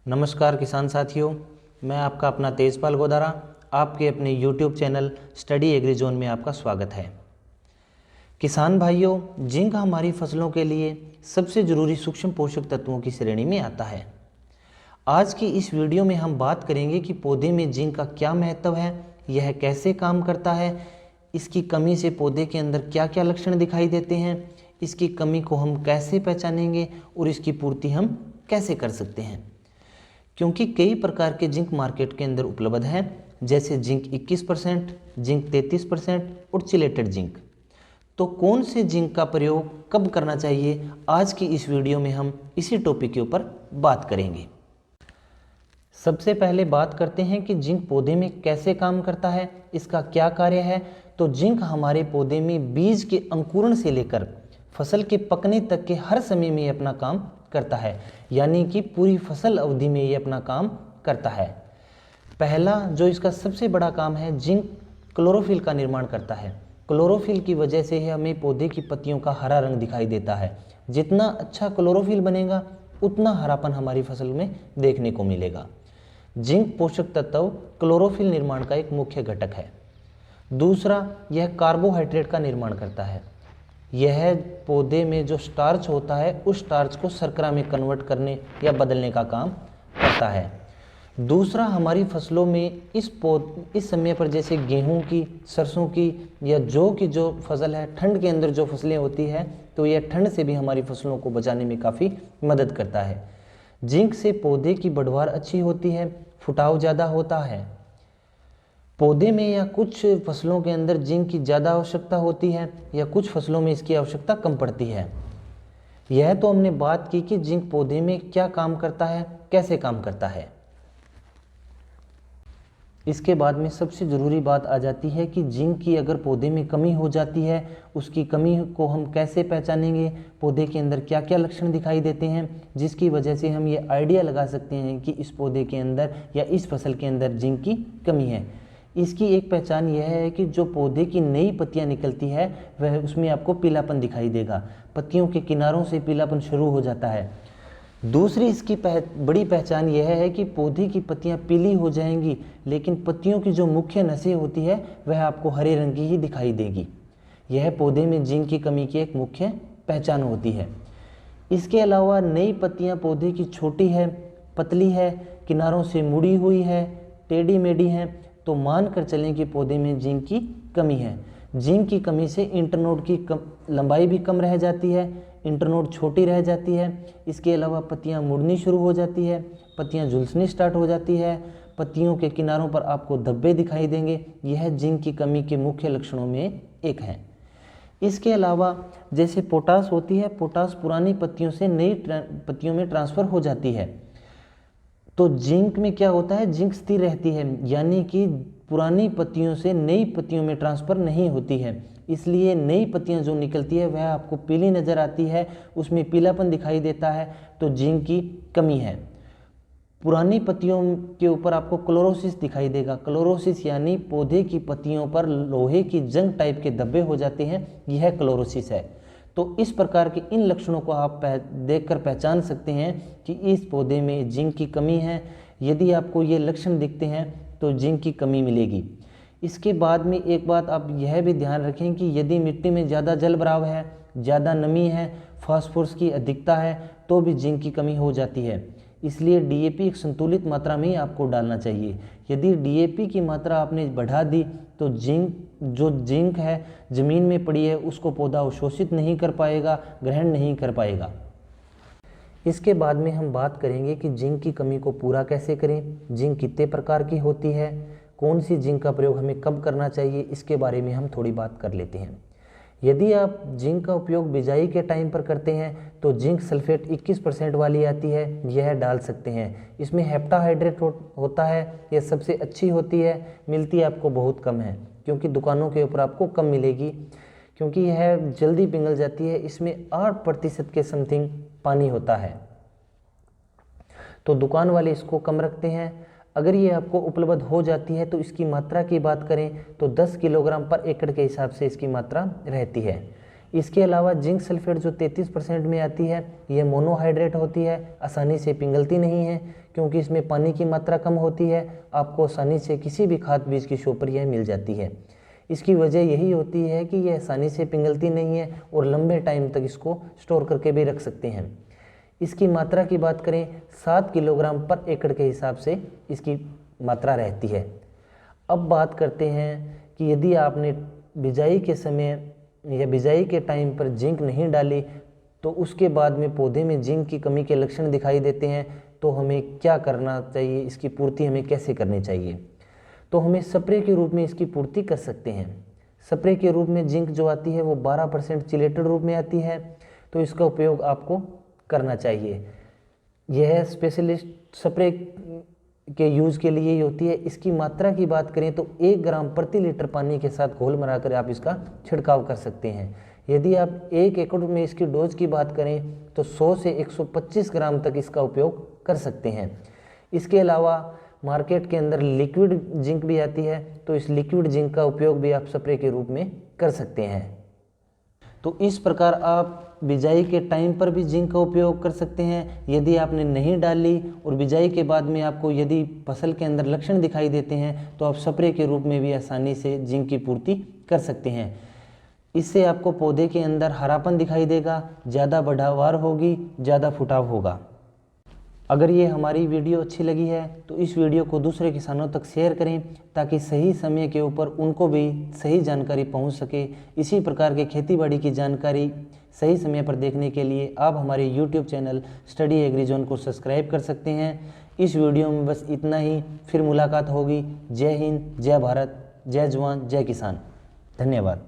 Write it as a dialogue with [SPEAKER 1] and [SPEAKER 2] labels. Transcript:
[SPEAKER 1] नमस्कार किसान साथियों, मैं आपका अपना तेजपाल गोदारा आपके अपने YouTube channel study agri zone में आपका स्वागत है। किसान भाइयों, जिंक हमारी फसलों के लिए सबसे ज़रूरी सूक्ष्म पोषक तत्वों की श्रेणी में आता है। आज की इस वीडियो में हम बात करेंगे कि पौधे में जिंक का क्या महत्व है, यह कैसे काम करता है, इसकी कमी से पौधे के अंदर क्या क्या लक्षण दिखाई देते हैं, इसकी कमी को हम कैसे पहचानेंगे और इसकी पूर्ति हम कैसे कर सकते हैं। क्योंकि कई प्रकार के जिंक मार्केट के अंदर उपलब्ध हैं, जैसे जिंक 21%, जिंक 33% और चिलेटेड जिंक। तो कौन से जिंक का प्रयोग कब करना चाहिए, आज की इस वीडियो में हम इसी टॉपिक के ऊपर बात करेंगे। सबसे पहले बात करते हैं कि जिंक पौधे में कैसे काम करता है, इसका क्या कार्य है। तो जिंक हमारे पौधे में बीज के अंकुरण से लेकर फसल के पकने तक के हर समय में अपना काम करता है, यानी कि पूरी फसल अवधि में ये अपना काम करता है। पहला जो इसका सबसे बड़ा काम है, जिंक क्लोरोफिल का निर्माण करता है। क्लोरोफिल की वजह से ही हमें पौधे की पत्तियों का हरा रंग दिखाई देता है। जितना अच्छा क्लोरोफिल बनेगा उतना हरापन हमारी फसल में देखने को मिलेगा। जिंक पोषक तत्व क्लोरोफिल निर्माण का एक मुख्य घटक है। दूसरा, यह कार्बोहाइड्रेट का निर्माण करता है। यह पौधे में जो स्टार्च होता है उस स्टार्च को शर्करा में कन्वर्ट करने या बदलने का काम करता है। दूसरा, हमारी फसलों में इस समय पर जैसे गेहूं की, सरसों की या जौ की जो फसल है, ठंड के अंदर जो फसलें होती है, तो यह ठंड से भी हमारी फसलों को बचाने में काफ़ी मदद करता है। जिंक से पौधे की बढ़वार अच्छी होती है, फुटाव ज़्यादा होता है। पौधे में या कुछ फसलों के अंदर जिंक की ज़्यादा आवश्यकता होती है या कुछ फसलों में इसकी आवश्यकता कम पड़ती है। यह तो हमने बात की कि जिंक पौधे में क्या काम करता है, कैसे काम करता है। इसके बाद में सबसे ज़रूरी बात आ जाती है कि जिंक की अगर पौधे में कमी हो जाती है, उसकी कमी को हम कैसे पहचानेंगे, पौधे के अंदर क्या क्या लक्षण दिखाई देते हैं, जिसकी वजह से हम ये आइडिया लगा सकते हैं कि इस पौधे के अंदर या इस फसल के अंदर जिंक की कमी है। इसकी एक पहचान यह है कि जो पौधे की नई पत्तियां निकलती है वह उसमें आपको पीलापन दिखाई देगा। पत्तियों के किनारों से पीलापन शुरू हो जाता है। दूसरी इसकी बड़ी पहचान यह है कि पौधे की पत्तियां पीली हो जाएंगी, लेकिन पत्तियों की जो मुख्य नसें होती है वह आपको हरे रंग की ही दिखाई देगी। यह पौधे में जिंक की कमी की एक मुख्य पहचान होती है। इसके अलावा नई पत्तियां पौधे की छोटी है, पतली है, किनारों से मुड़ी हुई है, टेढ़ी मेढ़ी हैं, तो मान कर चलें कि पौधे में जिंक की कमी है। जिंक की कमी से इंटरनोड की लंबाई भी कम रह जाती है, इंटरनोड छोटी रह जाती है। इसके अलावा पत्तियां मुड़नी शुरू हो जाती है, पत्तियां झुलसनी स्टार्ट हो जाती है, पत्तियों के किनारों पर आपको धब्बे दिखाई देंगे। यह जिंक की कमी के मुख्य लक्षणों में एक है। इसके अलावा जैसे पोटास होती है, पोटास पुरानी पत्तियों से नई पत्तियों में ट्रांसफ़र हो जाती है। तो जिंक में क्या होता है, जिंक स्थिर रहती है, यानी कि पुरानी पत्तियों से नई पत्तियों में ट्रांसफ़र नहीं होती है। इसलिए नई पत्तियां जो निकलती है वह आपको पीली नज़र आती है, उसमें पीलापन दिखाई देता है, तो जिंक की कमी है। पुरानी पत्तियों के ऊपर आपको क्लोरोसिस दिखाई देगा। क्लोरोसिस यानी पौधे की पत्तियों पर लोहे की जंग टाइप के धब्बे हो जाते हैं, यह क्लोरोसिस है। तो इस प्रकार के इन लक्षणों को आप देखकर पहचान सकते हैं कि इस पौधे में जिंक की कमी है। यदि आपको ये लक्षण दिखते हैं तो जिंक की कमी मिलेगी। इसके बाद में एक बात आप यह भी ध्यान रखें कि यदि मिट्टी में ज़्यादा जल भराव है, ज़्यादा नमी है, फास्फोरस की अधिकता है, तो भी जिंक की कमी हो जाती है। इसलिए डीएपी एक संतुलित मात्रा में ही आपको डालना चाहिए। यदि डीएपी की मात्रा आपने बढ़ा दी तो जिंक है ज़मीन में पड़ी है उसको पौधा अवशोषित नहीं कर पाएगा, ग्रहण नहीं कर पाएगा। इसके बाद में हम बात करेंगे कि जिंक की कमी को पूरा कैसे करें, जिंक कितने प्रकार की होती है, कौन सी जिंक का प्रयोग हमें कब करना चाहिए, इसके बारे में हम थोड़ी बात कर लेते हैं। यदि आप जिंक का उपयोग बिजाई के टाइम पर करते हैं तो जिंक सल्फेट 21% वाली आती है, यह डाल सकते हैं। इसमें हेप्टाहाइड्रेट होता है, यह सबसे अच्छी होती है, मिलती आपको बहुत कम है क्योंकि दुकानों के ऊपर आपको कम मिलेगी, क्योंकि यह जल्दी पिघल जाती है। इसमें 8% के समथिंग पानी होता है, तो दुकान वाले इसको कम रखते हैं। अगर ये आपको उपलब्ध हो जाती है तो इसकी मात्रा की बात करें तो 10 किलोग्राम पर एकड़ के हिसाब से इसकी मात्रा रहती है। इसके अलावा जिंक सल्फेट जो 33% में आती है, ये मोनोहाइड्रेट होती है, आसानी से पिघलती नहीं है क्योंकि इसमें पानी की मात्रा कम होती है। आपको आसानी से किसी भी खाद बीज की शॉप यह मिल जाती है। इसकी वजह यही होती है कि यह आसानी से पिघलती नहीं है और लंबे टाइम तक इसको स्टोर करके भी रख सकते हैं। इसकी मात्रा की बात करें 7 किलोग्राम पर एकड़ के हिसाब से इसकी मात्रा रहती है। अब बात करते हैं कि यदि आपने बिजाई के समय या बिजाई के टाइम पर जिंक नहीं डाली तो उसके बाद में पौधे में जिंक की कमी के लक्षण दिखाई देते हैं, तो हमें क्या करना चाहिए, इसकी पूर्ति हमें कैसे करनी चाहिए। तो हमें स्प्रे के रूप में इसकी पूर्ति कर सकते हैं। स्प्रे के रूप में जिंक जो आती है वो 12% चिलेटेड रूप में आती है, तो इसका उपयोग आपको करना चाहिए। यह स्पेशलिस्ट स्प्रे के यूज़ के लिए ही होती है। इसकी मात्रा की बात करें तो 1 ग्राम प्रति लीटर पानी के साथ घोल मिलाकर आप इसका छिड़काव कर सकते हैं। यदि आप 1 एकड़ में इसकी डोज की बात करें तो 100 से 125 ग्राम तक इसका उपयोग कर सकते हैं। इसके अलावा मार्केट के अंदर लिक्विड जिंक भी आती है, तो इस लिक्विड जिंक का उपयोग भी आप स्प्रे के रूप में कर सकते हैं। तो इस प्रकार आप बिजाई के टाइम पर भी जिंक का उपयोग कर सकते हैं। यदि आपने नहीं डाली और बिजाई के बाद में आपको यदि फसल के अंदर लक्षण दिखाई देते हैं तो आप स्प्रे के रूप में भी आसानी से जिंक की पूर्ति कर सकते हैं। इससे आपको पौधे के अंदर हरापन दिखाई देगा, ज़्यादा बढ़ावार होगी, ज़्यादा फुटाव होगा। अगर ये हमारी वीडियो अच्छी लगी है तो इस वीडियो को दूसरे किसानों तक शेयर करें ताकि सही समय के ऊपर उनको भी सही जानकारी पहुंच सके। इसी प्रकार के खेतीबाड़ी की जानकारी सही समय पर देखने के लिए आप हमारे YouTube चैनल स्टडी एग्रीजोन को सब्सक्राइब कर सकते हैं। इस वीडियो में बस इतना ही, फिर मुलाकात होगी। जय हिंद, जय भारत, जय जवान, जय किसान। धन्यवाद।